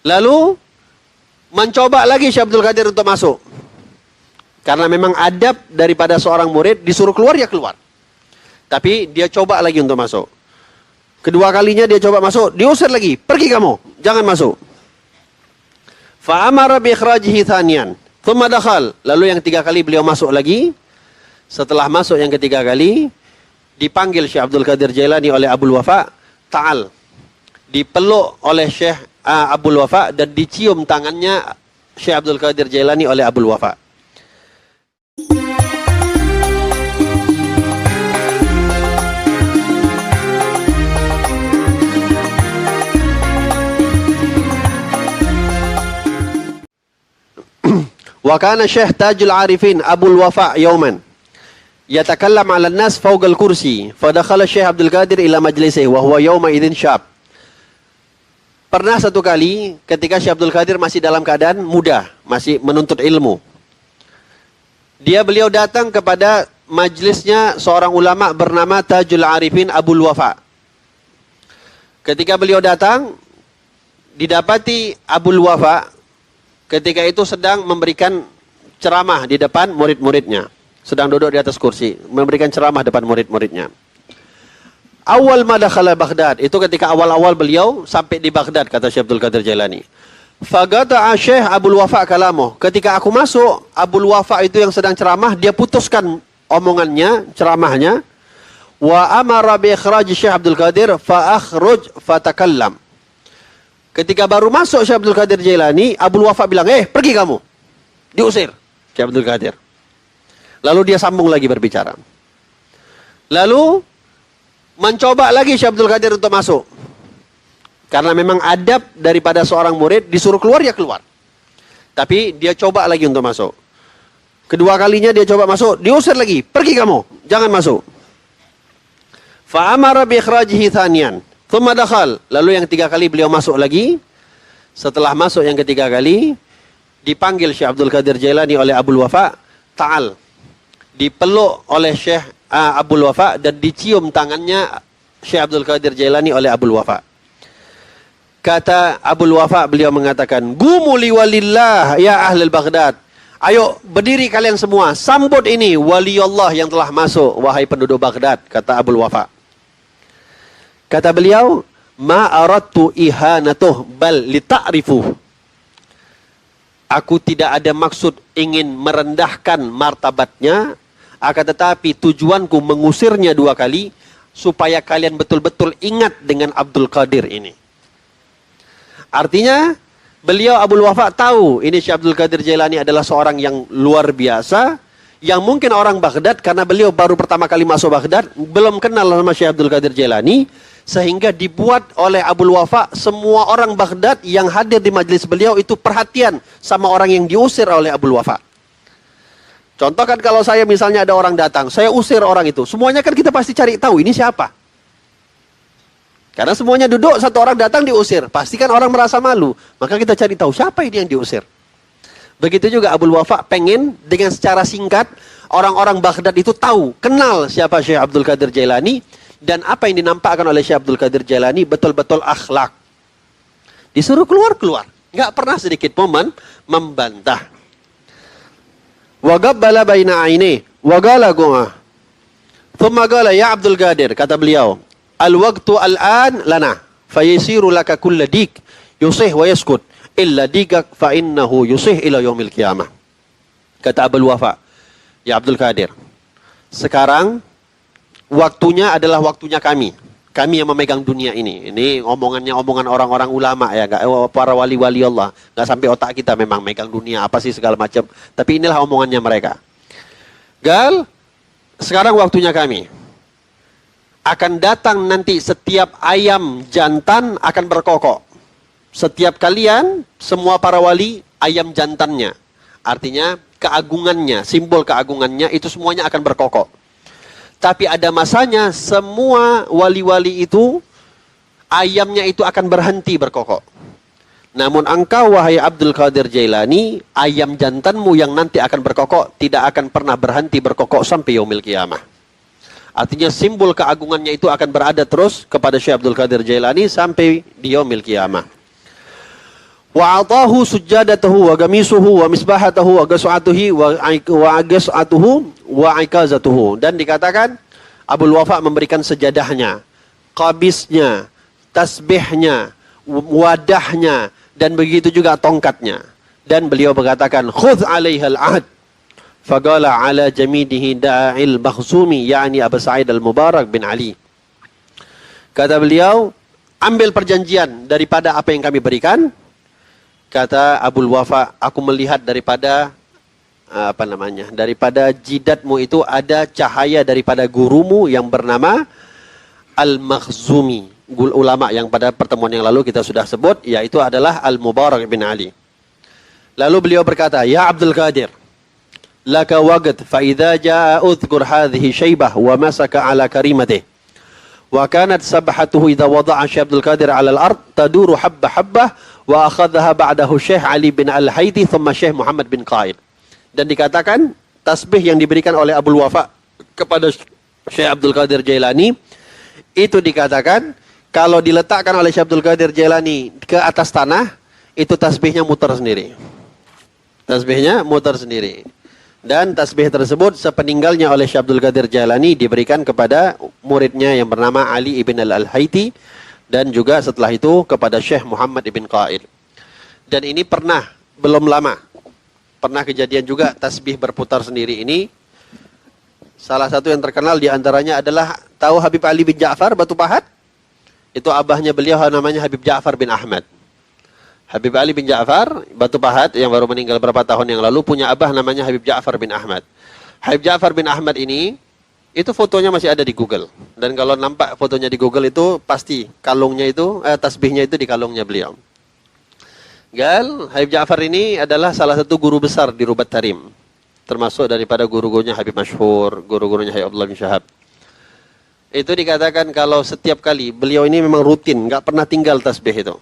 Lalu mencoba lagi Syekh Abdul Qadir untuk masuk. Karena memang adab daripada seorang murid, disuruh keluar ya keluar. Tapi dia coba lagi untuk masuk. Kedua kalinya dia coba masuk, diusir lagi, pergi kamu, jangan masuk. Fa'amara bi ikhrajihi thaniyan, thumma dakhal. Lalu yang 3 kali beliau masuk lagi. Setelah masuk yang ketiga kali, dipanggil Syekh Abdul Qadir Jailani oleh Abul Wafa, ta'al. Dipeluk oleh Syekh Abul Wafa dan dicium tangannya Syekh Abdul Qadir Jailani oleh Abul Wafa. Wa kana Syekh Tajul Arifin Abul Wafa yawman yatakallam 'ala an-nas fawqa al-kursi fa dakhala Syekh Abdul Qadir ila majlisihi wa huwa yawma idzin syab. Pernah satu kali ketika Syekh Abdul Qadir masih dalam keadaan muda, masih menuntut ilmu. Beliau datang kepada majlisnya seorang ulama bernama Tajul Arifin Abul Wafa. Ketika beliau datang, didapati Abul Wafa ketika itu sedang memberikan ceramah di depan murid-muridnya. Sedang duduk di atas kursi, memberikan ceramah depan murid-muridnya. Awal ma dakhala Baghdad, itu ketika awal-awal beliau sampai di Baghdad, kata Syekh Abdul Qadir Jailani. Fagata'a Syekh Abul Wafa kalamuh. Ketika aku masuk, Abul Wafa itu yang sedang ceramah, dia putuskan omongannya, ceramahnya. Wa amara bi ikhraj Syekh Abdul Qadir fa akhruj fatakallam. Ketika baru masuk Syekh Abdul Qadir Jailani, Abul Wafa bilang, pergi kamu. Diusir Syekh Abdul Qadir. Lalu dia sambung lagi berbicara. Lalu mencoba lagi Syekh Abdul Qadir untuk masuk. Karena memang adab daripada seorang murid, disuruh keluar ya keluar. Tapi dia coba lagi untuk masuk. Kedua kalinya dia coba masuk, diusir lagi, pergi kamu, jangan masuk. Fa'amara bi ikhrajihi thaniyan, thumma dakhal. Lalu yang 3 kali beliau masuk lagi. Setelah masuk yang ketiga kali, dipanggil Syekh Abdul Qadir Jailani oleh Abul Wafa, ta'al. Dipeluk oleh Syekh Abul Wafa dan dicium tangannya Syekh Abdul Qadir Jailani oleh Abul Wafa. Kata Abul Wafa, beliau mengatakan, "Gumu li walillah ya ahlul Baghdad." Ayo berdiri kalian semua, sambut ini wali Allah yang telah masuk, wahai penduduk Baghdad, kata Abul Wafa. Kata beliau, "Ma aradtu ihanatuh bal li ta'rifuh." Aku tidak ada maksud ingin merendahkan martabatnya, akan tetapi tujuanku mengusirnya 2 kali supaya kalian betul-betul ingat dengan Abdul Qadir ini. Artinya, beliau Abul Wafa tahu ini Syekh Abdul Qadir Jailani adalah seorang yang luar biasa, yang mungkin orang Baghdad, karena beliau baru pertama kali masuk Baghdad, belum kenal sama Syekh Abdul Qadir Jailani, sehingga dibuat oleh Abul Wafa, semua orang Baghdad yang hadir di majelis beliau itu perhatian sama orang yang diusir oleh Abul Wafa. Contoh kan kalau saya misalnya ada orang datang, saya usir orang itu, semuanya kan kita pasti cari tahu ini siapa. Karena semuanya duduk, satu orang datang diusir. Pasti kan orang merasa malu. Maka kita cari tahu siapa ini yang diusir. Begitu juga Abul Wafa pengen dengan secara singkat orang-orang Baghdad itu tahu, kenal siapa Syekh Abdul Qadir Jailani dan apa yang dinampakkan oleh Syekh Abdul Qadir Jailani betul-betul akhlak. Disuruh keluar-keluar. Nggak pernah sedikit pun membantah. Wa gabbala baina aini wa qala guma. Thumma qala ya Abdul Qadir, kata beliau, al-waqtu al-an lana fayasiru laka kulla dik yusih wa yaskut illa dikak fa innahu yusih ila yaumil qiyamah. Kata Abul Wafa, ya Abdul Qadir, sekarang waktunya adalah waktunya kami yang memegang dunia ini. Ini omongan orang-orang ulama ya, para wali-wali Allah. Nggak sampai otak kita memang megang dunia apa sih segala macam. Tapi inilah omongannya mereka. Gal, sekarang waktunya kami. Akan datang nanti setiap ayam jantan akan berkokok. Setiap kalian, semua para wali, ayam jantannya. Artinya keagungannya, simbol keagungannya itu semuanya akan berkokok. Tapi ada masanya semua wali-wali itu, ayamnya itu akan berhenti berkokok. Namun engkau wahai Abdul Qadir Jailani, ayam jantanmu yang nanti akan berkokok tidak akan pernah berhenti berkokok sampai yaumil qiyamah. Artinya simbol keagungannya itu akan berada terus kepada Syekh Abdul Qadir Jailani sampai di yaumil qiyamah. Wa atahu sujjadatahu wa gamisuhu wa misbahatahu wa gas'atuhi wa gas'atuhu wa ikazatuhu. Dan dikatakan Abul Wafa memberikan sejadahnya, qabisnya, tasbihnya, wadahnya, dan begitu juga tongkatnya. Dan beliau berkatakan, khudh alaihal ahd. Faqala ala jamidihi da'il Makhzumi, yakni Abu Sa'id al-Mubarak bin Ali. Kata beliau, ambil perjanjian daripada apa yang kami berikan. Kata Abul Wafa, aku melihat daripada daripada jidatmu itu ada cahaya daripada gurumu yang bernama Al-Makhzumi. Ulama yang pada pertemuan yang lalu kita sudah sebut, yaitu adalah Al-Mubarak bin Ali. Lalu beliau berkata, ya Abdul Qadir, laka waqt fa idza jaa udhkur hadhihi shaybah wa masaka ala karimatih. Wa kanat sabhatuhu idza wada'a Syekh Abdul Qadir 'ala al-ard taduru habba-habbah wa akhadhaha ba'dahu Syekh Ali bin Al-Haiti thumma Syekh Muhammad bin Qaid. Dan dikatakan tasbih yang diberikan oleh Abul Wafa kepada Syekh Abdul Qadir Jailani itu dikatakan kalau diletakkan oleh Syekh Abdul Qadir Jailani ke atas tanah, itu tasbihnya muter sendiri. Tasbihnya muter sendiri. Dan tasbih tersebut sepeninggalnya oleh Syekh Abdul Qadir Jailani diberikan kepada muridnya yang bernama Ali ibn al-Haiti, dan juga setelah itu kepada Syekh Muhammad ibn Qaid. Dan ini pernah, belum lama, pernah kejadian juga tasbih berputar sendiri ini. Salah satu yang terkenal diantaranya adalah, tahu Habib Ali bin Ja'far Batu Pahat? Itu abahnya beliau namanya Habib Ja'far bin Ahmad. Habib Ali bin Ja'far Batu Pahat yang baru meninggal beberapa tahun yang lalu punya abah namanya Habib Ja'far bin Ahmad. Habib Ja'far bin Ahmad ini, itu fotonya masih ada di Google. Dan kalau nampak fotonya di Google itu pasti kalungnya itu, tasbihnya itu di kalungnya beliau. Habib Ja'far ini adalah salah satu guru besar di Rubat Tarim. Termasuk daripada guru-gurunya Habib Masyhur, guru-gurunya Habib Abdullah bin Syahab. Itu dikatakan kalau setiap kali, beliau ini memang rutin, nggak pernah tinggal tasbih itu.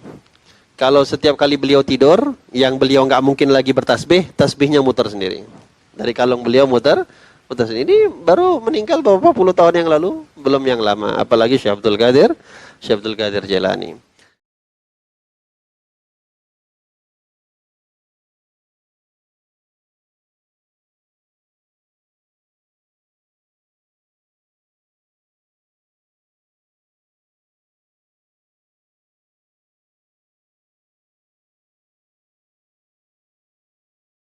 Kalau setiap kali beliau tidur, yang beliau nggak mungkin lagi bertasbih, tasbihnya muter sendiri. Dari kalung beliau muter sendiri. Ini baru meninggal beberapa puluh tahun yang lalu, belum yang lama. Apalagi Syekh Abdul Qadir Jailani.